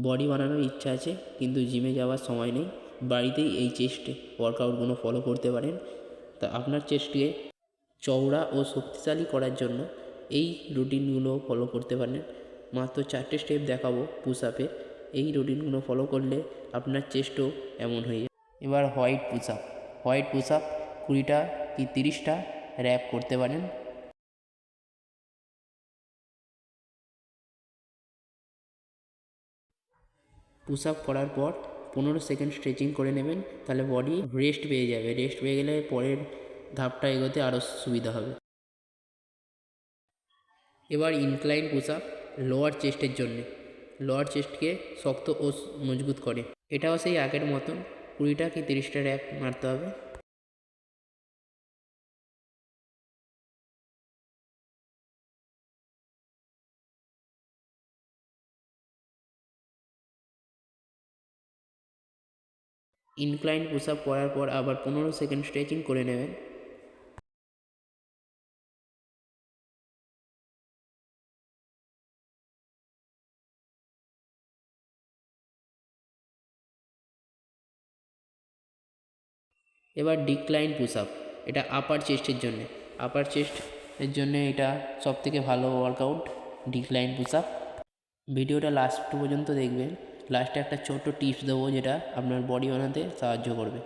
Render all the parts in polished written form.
Body বানানোর ইচ্ছা আছে কিন্তু জিমে যাওয়ার সময় নেই, বাড়িতেই এই চেস্ট ওয়ার্কআউটগুলো ফলো করতে পারেন। তা আপনার চেস্টকে চওড়া ও শক্তিশালী করার জন্য এই রুটিনগুলো ফলো করতে পারেন। মাত্র 4টে স্টেপ দেখাবো পুশ আপে, এই রুটিনগুলো ফলো করলে আপনার চেস্টও এমন হয়ে যাবে। এবার white push up. White push up 20টা কি 30টা র্যাপ করতে পারেন। পুশ আপ করার পর 15 সেকেন্ড স্ট্রেচিং করে নেবেন, তাহলে বডি রেস্ট পেয়ে যাবে। রেস্ট পেয়ে গেলে পরের ধাপটা এগোতে আরও সুবিধা হবে। এবার ইনক্লাইন পুশ আপ লোয়ার চেস্টের জন্যে, লোয়ার চেস্টকে শক্ত ও মজবুত করে। এটাও সেই আগের মতন 20টা কি 30টা র্যাপ মারতে হবে। ইনক্লাইন পুশ আপ করার পর আবার 15 সেকেন্ড স্ট্রেচিং করে নেবেন। এবার ডিক্লাইন পুশ আপ, এটা আপার চেস্টের জন্যে। আপার চেস্টের জন্যে এটা সবথেকে ভালো ওয়ার্কআউট, ডিক্লাইন পুশ আপ। ভিডিওটা লাস্ট পর্যন্ত দেখবেন, লাস্টে একটা ছোট্ট টিপস দেবো যেটা আপনার বডি বানাতে সাহায্য করবে।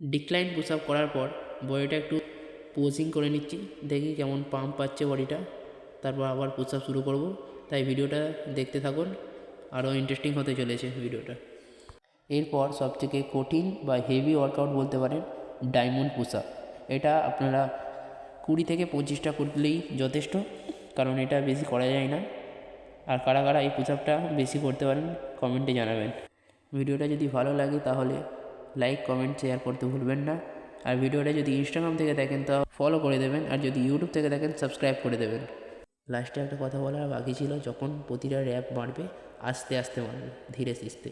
ডিক্লাইন পুশ আপ করার পর বডিটা একটু পোজিং করে নিচ্ছি, দেখি কেমন পাম্প পাচ্ছে বডিটা, তারপর আবার পুশ আপ শুরু করব। তাই ভিডিওটা দেখতে থাকুন, আরও ইন্টারেস্টিং হতে চলেছে ভিডিওটা। এরপর সবথেকে কঠিন বা হেভি ওয়ার্কআউট বলতে পারেন ডায়মন্ড পুশ আপ। এটা আপনারা 20 থেকে 25টা করলেই যথেষ্ট, কারণ এটা বেশি করা যায় না। আর কারা কারা এই পুশ আপটা বেশি করতে পারেন কমেন্টে জানাবেন। ভিডিওটা যদি ভালো লাগে তাহলে লাইক কমেন্ট শেয়ার করতে ভুলবেন না। আর ভিডিওটা যদি ইনস্টাগ্রাম থেকে দেখেন তা ফলো করে দেবেন, আর যদি ইউটিউব থেকে দেখেন সাবস্ক্রাইব করে দেবেন। লাস্টে একটা কথা বলার বাকি ছিল, যখন প্রতিটা র্যাপ মারবে আস্তে আস্তে মারবে, ধীরে সুস্থে।